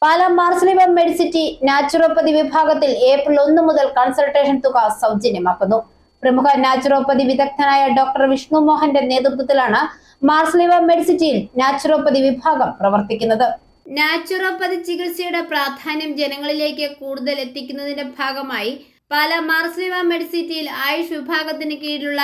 Pala Marsleeva Medicity naturopathy വിഭാഗത്തിൽ April 1 മുതൽ consultation തുക സൗജന്യമാക്കുന്നു. പ്രമുഖ നാച്ചുറോപ്പതി വിദഗ്ധനായ ഡോക്ടർ വിഷ്ണു മോഹന്റെ നേതൃത്വത്തിലാണ് മാർസ്ലിവ മെഡിസിറ്റിയിൽ നാച്ചുറോപ്പതി വിഭാഗം പ്രവർത്തിക്കുന്നത്. നാച്ചുറോപ്പതി ചികിത്സയുടെ പ്രാധാന്യം ജനങ്ങളിലേക്ക് കൂടുതൽ എത്തിക്കുന്നതിന്റെ ഭാഗമായി പാലാ മാർസ്ലിവ മെഡിസിറ്റിയിൽ ആയുഷ് വിഭാഗത്തിന് കീഴിലുള്ള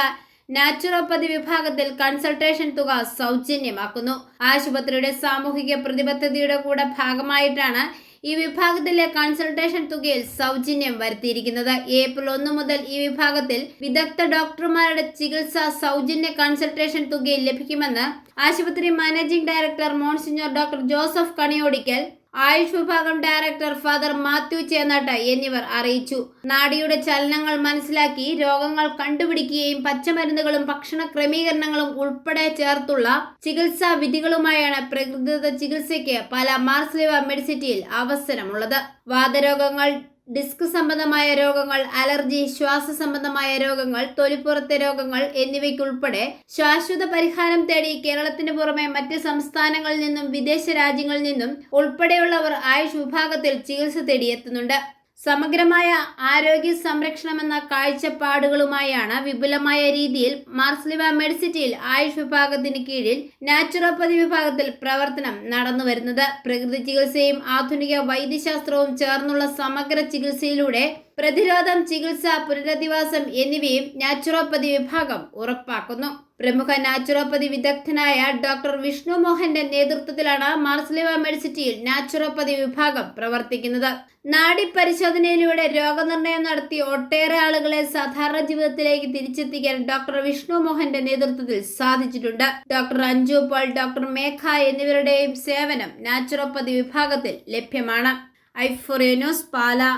നാച്ചുറോപ്പതി വിഭാഗത്തിൽ കൺസൾട്ടേഷൻ തുക സൗജന്യമാക്കുന്നു. ആശുപത്രിയുടെ സാമൂഹിക പ്രതിബദ്ധതയുടെ കൂടെ ഭാഗമായിട്ടാണ് ഈ വിഭാഗത്തിലെ കൺസൾട്ടേഷൻ തുകയിൽ സൗജന്യം വരുത്തിയിരിക്കുന്നത്. ഏപ്രിൽ 1 മുതൽ ഈ വിഭാഗത്തിൽ വിദഗ്ധ ഡോക്ടർമാരുടെ ചികിത്സ സൗജന്യ കൺസൾട്ടേഷൻ തുകയിൽ ലഭിക്കുമെന്ന് ആശുപത്രി managing director monsignor doctor Joseph Kaniyodickal, Ayush വിഭാഗം ഡയറക്ടർ ഫാദർ മാത്യു ചേന്നാട്ട് എന്നിവർ അറിയിച്ചു. നാഡിയുടെ ചലനങ്ങൾ മനസ്സിലാക്കി രോഗങ്ങൾ കണ്ടുപിടിക്കുകയും പച്ചമരുന്നുകളും ഭക്ഷണ ക്രമീകരണങ്ങളും ഉൾപ്പെടെ ചേർത്തുള്ള ചികിത്സാ വിധികളുമായാണ് പ്രകൃതിദത്ത ചികിത്സയ്ക്ക് പാലാ മാർസ്ലിവ മെഡിസിറ്റിയിൽ അവസരമുള്ളത്. വാതരോഗങ്ങൾ, ഡിസ്ക് സംബന്ധമായ രോഗങ്ങൾ, അലർജി, ശ്വാസ സംബന്ധമായ രോഗങ്ങൾ, തൊലിപ്പുറത്തെ രോഗങ്ങൾ എന്നിവയ്ക്കുൾപ്പെടെ ശാശ്വത പരിഹാരം തേടി കേരളത്തിന് പുറമെ മറ്റ് സംസ്ഥാനങ്ങളിൽ നിന്നും വിദേശ രാജ്യങ്ങളിൽ നിന്നും ഉൾപ്പെടെയുള്ളവർ ആയുഷ് വിഭാഗത്തിൽ ചികിത്സ തേടിയെത്തുന്നുണ്ട്. സമഗ്രമായ ആരോഗ്യ സംരക്ഷണമെന്ന കാഴ്ചപ്പാടുകളുമായാണ് വിപുലമായ രീതിയിൽ മാർസ്ലിവ മെഡിസിറ്റിയിൽ ആയുഷ് വിഭാഗത്തിന് കീഴിൽ നാച്ചുറോപ്പതി വിഭാഗത്തിൽ പ്രവർത്തനം നടന്നുവരുന്നത്. പ്രകൃതി ചികിത്സയും ആധുനിക വൈദ്യശാസ്ത്രവും ചേർന്നുള്ള സമഗ്ര ചികിത്സയിലൂടെ പ്രതിരോധം, ചികിത്സ, പുനരധിവാസം എന്നിവയും നാച്ചുറോപ്പതി വിഭാഗം ഉറപ്പാക്കുന്നു. പ്രമുഖ നാച്ചുറോപ്പതി വിദഗ്ധനായ ഡോക്ടർ വിഷ്ണു മോഹന്റെ നേതൃത്വത്തിലാണ് മാർസ്ലിവ മെഡിസിറ്റിയിൽ നാച്ചുറോപ്പതി വിഭാഗം പ്രവർത്തിക്കുന്നത്. നാഡി പരിശോധനയിലൂടെ രോഗനിർണയം നടത്തി ഒട്ടേറെ ആളുകളെ സാധാരണ ജീവിതത്തിലേക്ക് തിരിച്ചെത്തിക്കാൻ ഡോക്ടർ വിഷ്ണു മോഹന്റെ നേതൃത്വത്തിൽ സാധിച്ചിട്ടുണ്ട്. ഡോക്ടർ അഞ്ജു പോൾ, ഡോക്ടർ മേഘ എന്നിവരുടെയും സേവനം നാച്ചുറോപ്പതി വിഭാഗത്തിൽ ലഭ്യമാണ്. ഐഫോറിയ ന്യൂസ്, പാലാ.